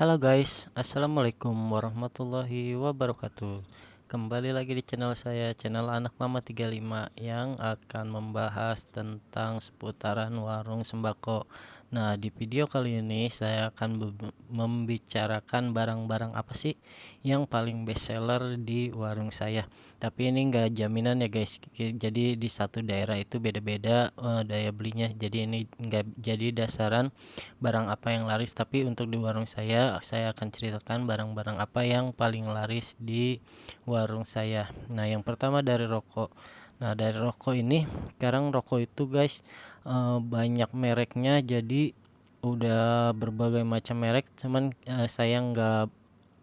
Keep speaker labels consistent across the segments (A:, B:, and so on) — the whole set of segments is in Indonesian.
A: Halo guys, assalamualaikum warahmatullahi wabarakatuh. Kembali lagi di channel saya, channel Anak Mama 35 yang akan membahas tentang seputaran warung sembako. Nah, di video kali ini saya akan membicarakan barang-barang apa sih yang paling best seller di warung saya. Tapi ini enggak jaminan ya guys. Jadi di satu daerah itu beda-beda daya belinya. Jadi ini enggak jadi dasaran barang apa yang laris, tapi untuk di warung saya akan ceritakan barang-barang apa yang paling laris di warung saya. Nah, yang pertama dari rokok. Nah, dari rokok ini sekarang rokok itu guys banyak mereknya, jadi udah berbagai macam merek, cuman saya nggak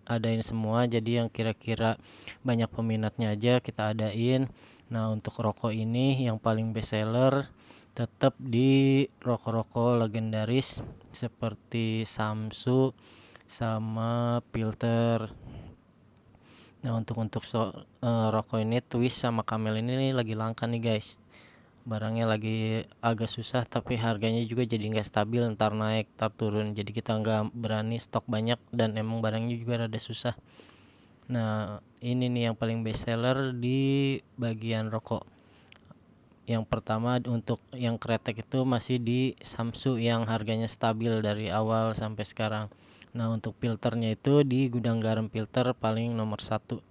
A: adain semua, jadi yang kira-kira banyak peminatnya aja kita adain. Nah, untuk rokok ini yang paling best seller tetap di rokok-rokok legendaris seperti Samsu sama Filter. Nah, rokok ini Twist sama Camel ini lagi langka nih guys. Barangnya lagi agak susah, tapi harganya juga jadi nggak stabil, ntar naik ntar turun, jadi kita nggak berani stok banyak dan emang barangnya juga rada susah. Nah, ini nih yang paling best seller di bagian rokok. Yang pertama untuk yang kretek itu masih di Samsu yang harganya stabil dari awal sampai sekarang. Nah, untuk filternya itu di Gudang Garam Filter paling nomor satu.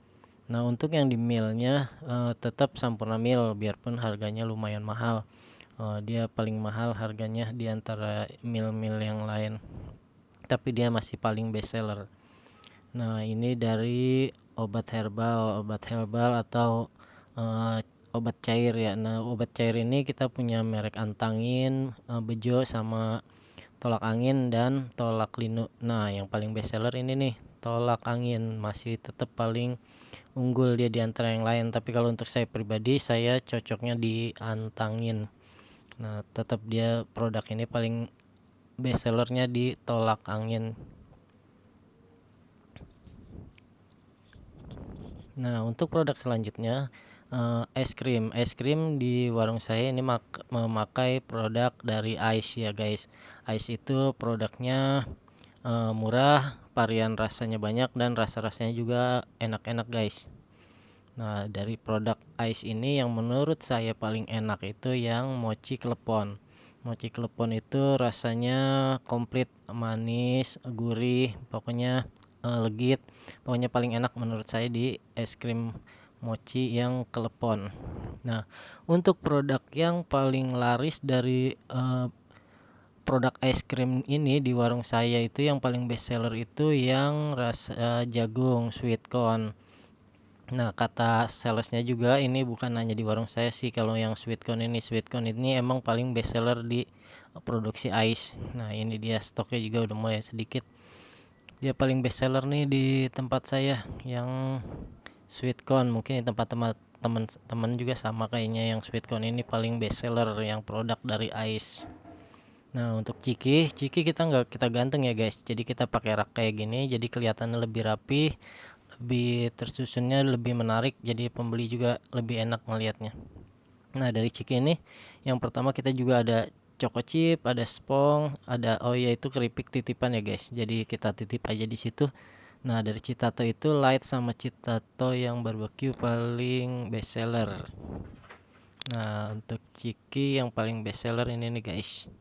A: Nah, untuk yang di milnya tetap Sampurna Mil, biarpun harganya lumayan mahal. Dia paling mahal harganya di antara mil-mil yang lain, tapi dia masih paling best seller. Nah, ini dari obat herbal atau uh, obat cair ya. Nah, obat cair ini kita punya merek Antangin, Bejo sama Tolak Angin dan Tolak Linu. Nah, yang paling best seller ini nih, Tolak Angin, masih tetap paling unggul dia di antara yang lain. Tapi kalau untuk saya pribadi, saya cocoknya di Antangin. Nah, tetap dia produk ini paling best sellernya di Tolak Angin. Nah, untuk produk selanjutnya es krim di warung saya ini memakai produk dari Ice ya guys. Ice itu produknya murah, varian rasanya banyak, dan rasa-rasanya juga enak-enak guys. Nah, dari produk Ice ini yang menurut saya paling enak itu yang mochi klepon. Mochi klepon itu rasanya komplit, manis, gurih, pokoknya legit. Pokoknya paling enak menurut saya di es krim mochi yang klepon. Nah, untuk produk yang paling laris dari produk es krim ini di warung saya itu yang paling best seller itu yang rasa jagung sweet corn. Nah, kata salesnya juga ini bukan hanya di warung saya sih, kalau yang sweet corn ini emang paling best seller di produksi Ice. Nah, ini dia stoknya juga udah mulai sedikit. Dia paling best seller nih di tempat saya yang sweet corn. Mungkin di tempat teman-teman juga sama kayaknya, yang sweet corn ini paling best seller yang produk dari Ice. Nah, untuk ciki kita ganteng ya guys. Jadi kita pakai rak kayak gini, jadi kelihatannya lebih rapi, lebih tersusunnya, lebih menarik, jadi pembeli juga lebih enak melihatnya. Nah, dari ciki ini yang pertama kita juga ada choco chip, ada spong, ada itu keripik titipan ya guys, jadi kita titip aja di situ. Nah, dari Citato itu light sama Citato yang barbecue paling best seller. Nah, untuk ciki yang paling best seller ini nih guys,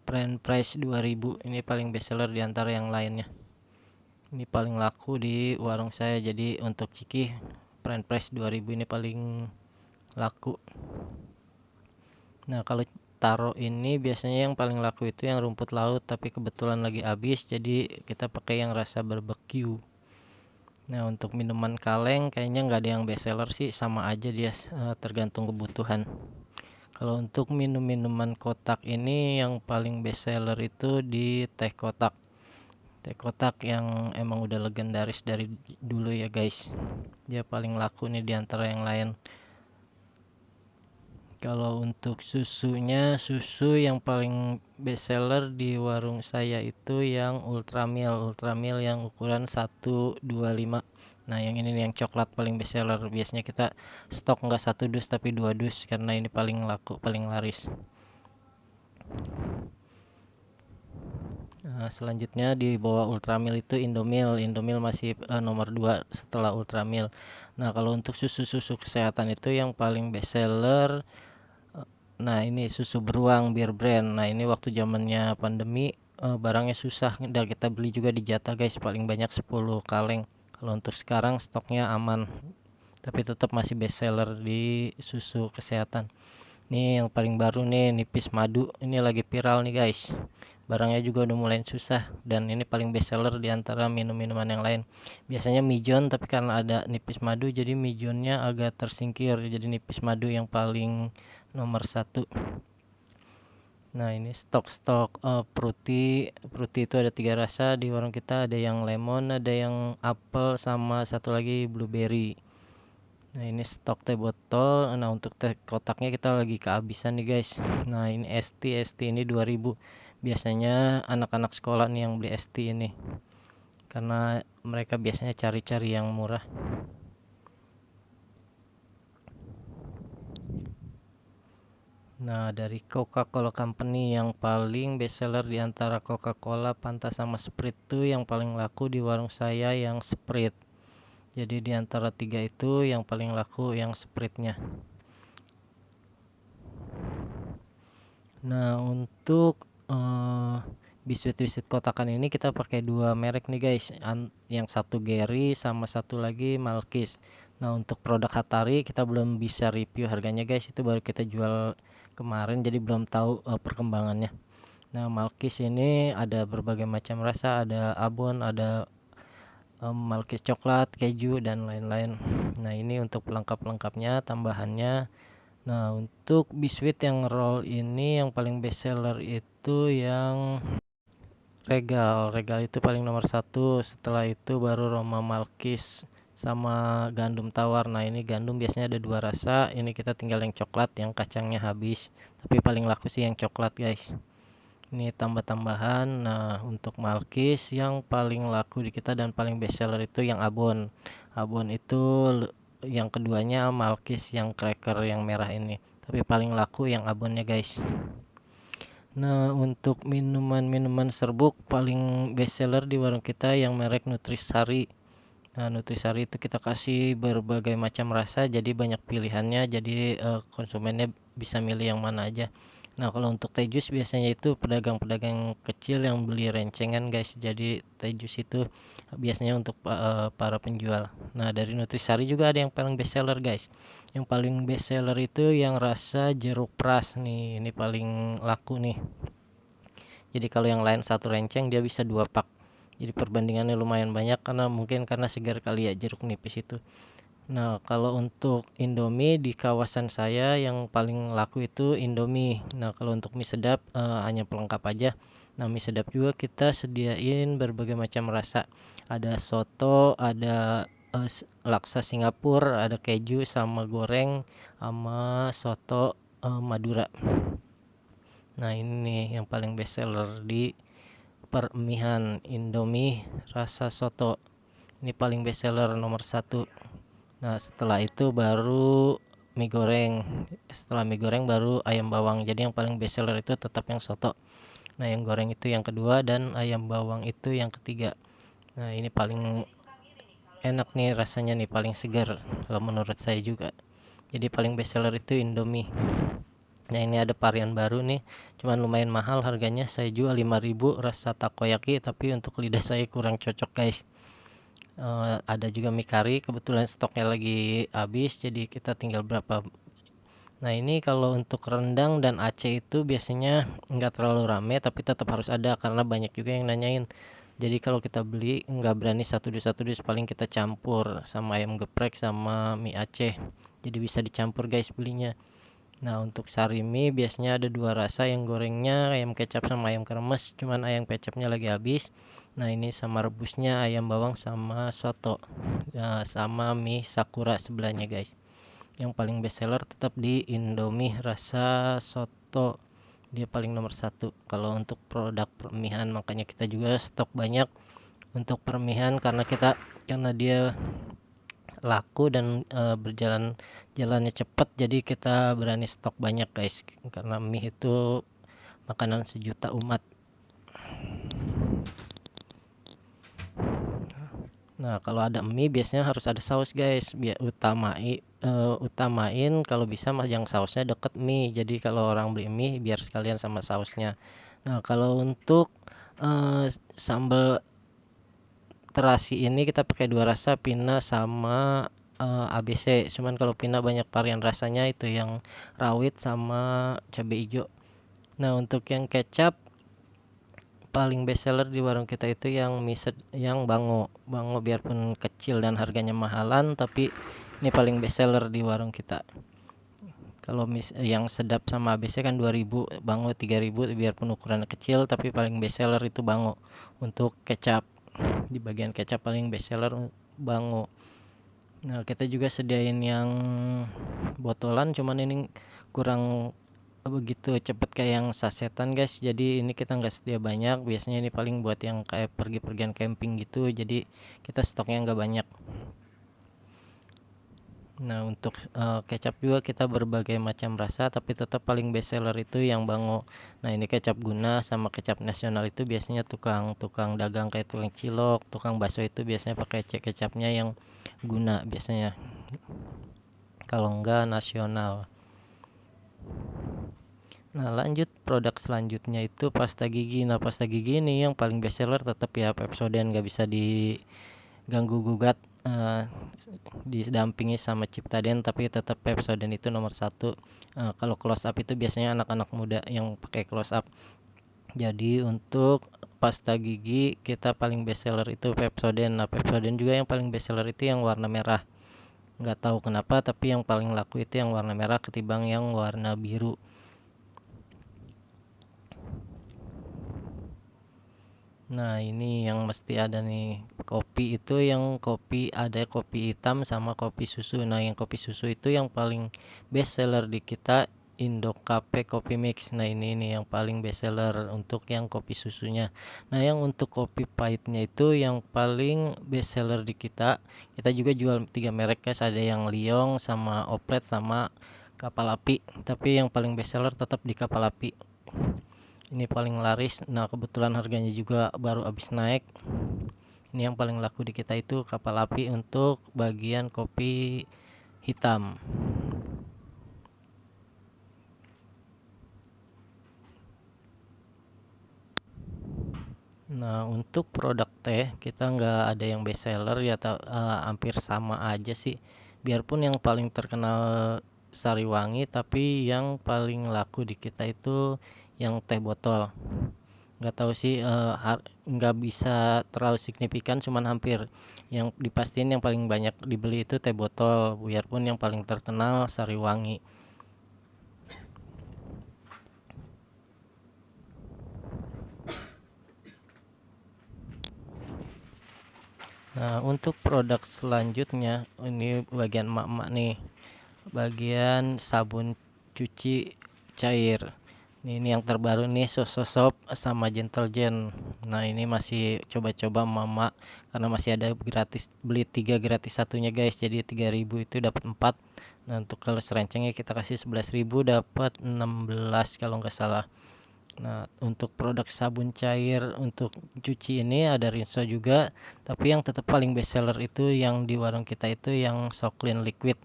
A: French fries 2000 ini paling best seller di antara yang lainnya. Ini paling laku di warung saya, jadi untuk ciki French fries 2000 ini paling laku. Nah, kalau taro ini biasanya yang paling laku itu yang rumput laut, tapi kebetulan lagi habis, jadi kita pakai yang rasa barbecue. Nah, untuk minuman kaleng kayaknya nggak ada yang best seller sih, sama aja dia, tergantung kebutuhan. Kalau untuk minuman kotak ini yang paling best seller itu di teh kotak. Teh kotak yang emang udah legendaris dari dulu ya guys. Dia paling laku nih di antara yang lain. Kalau untuk susu yang paling best seller di warung saya itu yang Ultramil yang ukuran 125. Nah, yang ini nih yang coklat paling best seller. Biasanya kita stok nggak satu dus tapi dua dus, karena ini paling laku, paling laris. Selanjutnya di bawah Ultramil itu Indomil masih nomor 2 setelah Ultramil. Nah, kalau untuk susu-susu kesehatan itu yang paling best seller, nah ini susu beruang Bear Brand. Nah, ini waktu zamannya pandemi barangnya susah, udah kita beli juga di Jatah guys, paling banyak 10 kaleng. Kalau untuk sekarang stoknya aman, tapi tetap masih best seller di susu kesehatan. Nih yang paling baru nih nipis madu, ini lagi viral nih guys. Barangnya juga udah mulai susah dan ini paling best seller di antara minum-minuman yang lain. Biasanya mijon, tapi karena ada nipis madu jadi mijonnya agak tersingkir. Jadi nipis madu yang paling nomor satu. Nah, ini stok-stok fruity itu ada 3 rasa di warung kita, ada yang lemon, ada yang apel, sama satu lagi blueberry. Nah, ini stok teh botol. Nah, untuk teh kotaknya kita lagi kehabisan nih guys. Nah, ini ST ini 2000. Biasanya anak-anak sekolah nih yang beli ST ini, karena mereka biasanya cari-cari yang murah. Nah, dari Coca-Cola Company yang paling best seller di antara Coca-Cola, Fanta sama Sprite tuh yang paling laku di warung saya yang Sprite. Jadi di antara 3 itu yang paling laku yang Sprite-nya. Nah, untuk biskuit-biskuit kotakan ini kita pakai 2 merek nih guys. Yang satu Gary sama satu lagi Malkis. Nah, untuk produk Hatari kita belum bisa review harganya guys, itu baru kita jual kemarin jadi belum tahu perkembangannya. Nah, Malkis ini ada berbagai macam rasa, ada abon, ada Malkis coklat, keju dan lain-lain. Nah, ini untuk pelengkap-pelengkapnya, tambahannya. Nah, untuk biskuit yang roll ini yang paling best seller itu yang Regal itu paling nomor satu. Setelah itu baru Roma Malkis sama gandum tawar. Nah, ini gandum biasanya ada 2 rasa, ini kita tinggal yang coklat yang kacangnya habis, tapi paling laku sih yang coklat guys. Ini tambah-tambahan. Nah, untuk Malkis yang paling laku di kita dan paling best seller itu yang abon itu yang keduanya Malkis yang cracker yang merah ini, tapi paling laku yang abonnya guys. Nah, untuk minuman-minuman serbuk paling best seller di warung kita yang merek Nutrisari. Nah, Nutrisari itu kita kasih berbagai macam rasa, jadi banyak pilihannya, jadi konsumennya bisa milih yang mana aja. Nah, kalau untuk teh jus biasanya itu pedagang-pedagang kecil yang beli rencengan guys, jadi teh jus itu biasanya untuk para penjual. Nah, dari Nutrisari juga ada yang paling best seller guys. Yang paling best seller itu yang rasa jeruk pras nih, ini paling laku nih. Jadi kalau yang lain satu renceng dia bisa 2 pak, jadi perbandingannya lumayan banyak karena segar kali ya jeruk nipis itu. Nah, kalau untuk Indomie di kawasan saya yang paling laku itu Indomie. Nah, kalau untuk mie sedap hanya pelengkap aja. Nah, mie sedap juga kita sediain berbagai macam rasa, ada soto, ada laksa Singapura, ada keju sama goreng, sama soto Madura. Nah, ini yang paling best seller di permihan, Indomie rasa soto. Ini paling best seller nomor satu. Nah, setelah itu baru mie goreng. Setelah mie goreng baru ayam bawang. Jadi yang paling best seller itu tetap yang soto. Nah, yang goreng itu yang kedua dan ayam bawang itu yang ketiga. Nah, ini paling enak nih rasanya nih, paling segar kalau menurut saya juga. Jadi paling best seller itu Indomie. Nah, ini ada varian baru nih, cuman lumayan mahal harganya, saya jual 5.000 rasa takoyaki, tapi untuk lidah saya kurang cocok guys. Ada juga mie kari, kebetulan stoknya lagi habis jadi kita tinggal berapa. Nah, ini kalau untuk rendang dan Aceh itu biasanya nggak terlalu rame, tapi tetap harus ada karena banyak juga yang nanyain. Jadi kalau kita beli nggak berani satu dus paling kita campur sama ayam geprek sama mie Aceh, jadi bisa dicampur guys belinya. Nah, untuk sari mie biasanya ada 2 rasa, yang gorengnya ayam kecap sama ayam kremes, cuman ayam kecapnya lagi habis. Nah, ini sama rebusnya ayam bawang sama soto. Nah, sama mie sakura sebelahnya guys. Yang paling best seller tetap di Indomie rasa soto, dia paling nomor satu kalau untuk produk permihan, makanya kita juga stok banyak untuk permihan karena dia laku dan jalannya cepat, jadi kita berani stok banyak guys, karena mie itu makanan sejuta umat. Nah, kalau ada mie biasanya harus ada saus, guys. Utamain kalau bisa mah yang sausnya deket mie. Jadi kalau orang beli mie biar sekalian sama sausnya. Nah, kalau untuk sambal terasi ini kita pakai dua rasa, Pina sama ABC. Cuman kalau Pina banyak varian rasanya, itu yang rawit sama cabai hijau. Nah, untuk yang kecap paling best seller di warung kita itu yang yang bango. Bango biarpun kecil dan harganya mahalan, tapi ini paling best seller di warung kita. Kalau yang sedap sama ABC kan 2000, bango 3000, biarpun ukurannya kecil tapi paling best seller itu bango. Untuk kecap, di bagian kecap paling best seller bango. Nah, kita juga sediain yang botolan, cuman ini kurang begitu cepet kayak yang sasetan, guys. Jadi ini kita nggak sedia banyak, biasanya ini paling buat yang kayak pergi-pergian camping gitu, jadi kita stoknya nggak banyak. Nah, untuk kecap juga kita berbagai macam rasa, tapi tetap paling best seller itu yang bango. Nah, ini kecap guna sama kecap nasional itu biasanya tukang dagang kayak tukang cilok, tukang bakso itu biasanya pakai kecapnya yang guna biasanya, kalau enggak nasional. Nah, lanjut produk selanjutnya itu pasta gigi. Nah, pasta gigi ini yang paling best seller tetap ya Pepsodent, nggak bisa diganggu gugat. Didampingi sama Ciptaden, tapi tetap Pepsodent itu nomor satu. Kalau close up itu biasanya anak-anak muda yang pakai close up. Jadi untuk pasta gigi kita paling best seller itu Pepsodent. Nah, Pepsodent juga yang paling best seller itu yang warna merah. Nggak tahu kenapa, tapi yang paling laku itu yang warna merah ketimbang yang warna biru. Nah, ini yang mesti ada nih. Kopi itu yang ada kopi hitam sama kopi susu. Nah, yang kopi susu itu yang paling best seller di kita Indo Cafe Coffee Mix. Nah, ini nih yang paling best seller untuk yang kopi susunya. Nah, yang untuk kopi pahitnya itu yang paling best seller di kita. Kita juga jual 3 merek, guys. Ada yang Liong sama Oplet sama Kapal Api. Tapi yang paling best seller tetap di Kapal Api. Ini paling laris. Nah, kebetulan harganya juga baru habis naik. Ini yang paling laku di kita itu Kapal Api untuk bagian kopi hitam. Nah, untuk produk teh kita nggak ada yang best seller ya, hampir sama aja sih. Biarpun yang paling terkenal Sariwangi, tapi yang paling laku di kita itu yang teh botol. Nggak tahu sih, nggak bisa terlalu signifikan, cuman hampir. Yang dipastiin yang paling banyak dibeli itu teh botol, biarpun yang paling terkenal Sariwangi. Nah, untuk produk selanjutnya ini bagian emak-emak nih, bagian sabun cuci cair. Ini yang terbaru nih, Sososop sama Gentle Gen. Nah, ini masih coba-coba mama karena masih ada gratis, beli 3 gratis satunya, guys. Jadi 3000 itu dapat 4. Nah, untuk kalau serencengnya kita kasih 11.000 dapat 16 kalau nggak salah. Nah, untuk produk sabun cair untuk cuci ini ada Rinso juga, tapi yang tetap paling best seller itu yang di warung kita itu yang Soklin Liquid.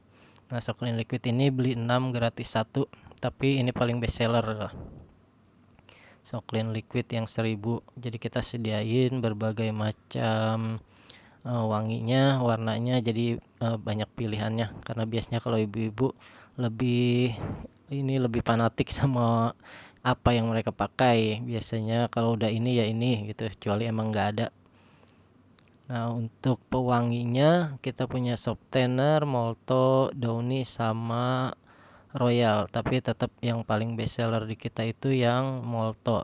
A: Nah, Soklin Liquid ini beli 6 gratis 1, tapi ini paling best seller. Soklin Liquid yang 1000. Jadi kita sediain berbagai macam wanginya, warnanya, jadi banyak pilihannya. Karena biasanya kalau ibu-ibu lebih fanatik sama apa yang mereka pakai. Biasanya kalau udah ini ya ini gitu, kecuali emang nggak ada. Nah, untuk pewanginya kita punya soft tanner, Molto, Downy sama Royal, tapi tetap yang paling best seller di kita itu yang Molto.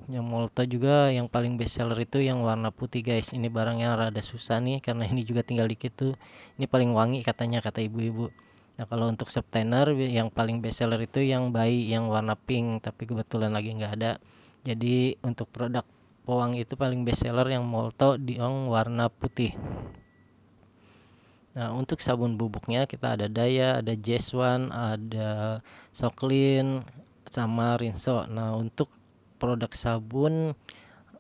A: Yang Molto juga yang paling best seller itu yang warna putih, guys. Ini barangnya rada susah nih karena ini juga tinggal dikit tuh. Ini paling wangi katanya, kata ibu-ibu. Nah, kalau untuk subtenor yang paling best seller itu yang bayi yang warna pink, tapi kebetulan lagi nggak ada. Jadi untuk produk pewangi itu paling best seller yang Molto yang warna putih. Nah, untuk sabun bubuknya kita ada Daya, ada Jeswan, ada Soklin sama Rinso. Nah, untuk produk sabun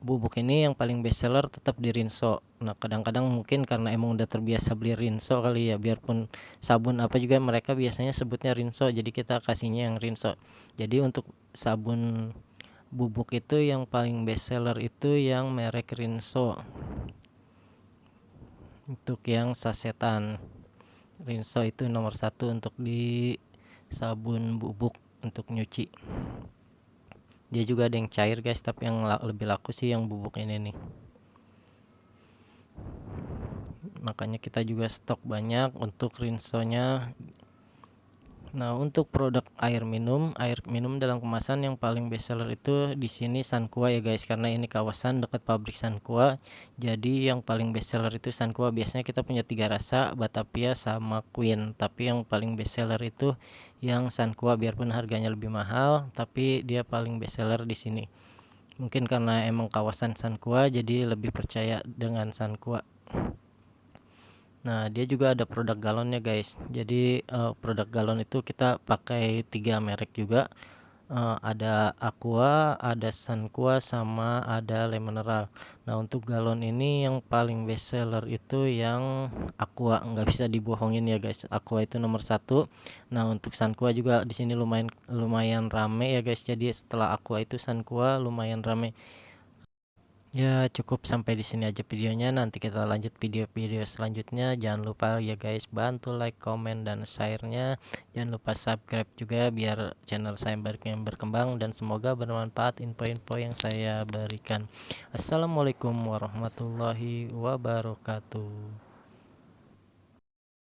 A: bubuk ini yang paling best seller tetap di Rinso. Nah, kadang-kadang mungkin karena emang udah terbiasa beli Rinso kali ya, biarpun sabun apa juga mereka biasanya sebutnya Rinso, jadi kita kasihnya yang Rinso. Jadi untuk sabun bubuk itu yang paling best seller itu yang merek Rinso. Untuk yang sasetan, Rinso itu nomor satu untuk di sabun bubuk untuk nyuci. Dia juga ada yang cair guys, tapi yang lebih laku sih yang bubuk ini nih. Makanya kita juga stok banyak untuk Rinsonya. Nah, untuk produk air minum dalam kemasan yang paling best seller itu di sini Sanqua ya guys, karena ini kawasan dekat pabrik Sanqua. Jadi yang paling best seller itu Sanqua. Biasanya kita punya 3 rasa, Batavia sama Queen, tapi yang paling best seller itu yang Sanqua, biarpun harganya lebih mahal, tapi dia paling best seller di sini. Mungkin karena emang kawasan Sanqua jadi lebih percaya dengan Sanqua. Nah, dia juga ada produk galonnya guys. Jadi produk galon itu kita pakai 3 merek juga. Ada Aqua, ada Sanqua, sama ada Le Mineral. Nah, untuk galon ini yang paling best seller itu yang Aqua, nggak bisa dibohongin ya guys. Aqua itu nomor satu. Nah, untuk Sanqua juga di sini lumayan lumayan rame ya guys. Jadi setelah Aqua itu Sanqua lumayan rame. Ya, cukup sampai di sini aja videonya. Nanti kita lanjut video-video selanjutnya. Jangan lupa ya guys, bantu like, komen, dan share-nya. Jangan lupa subscribe juga biar channel saya berkembang, dan semoga bermanfaat info-info yang saya berikan. Assalamualaikum warahmatullahi wabarakatuh.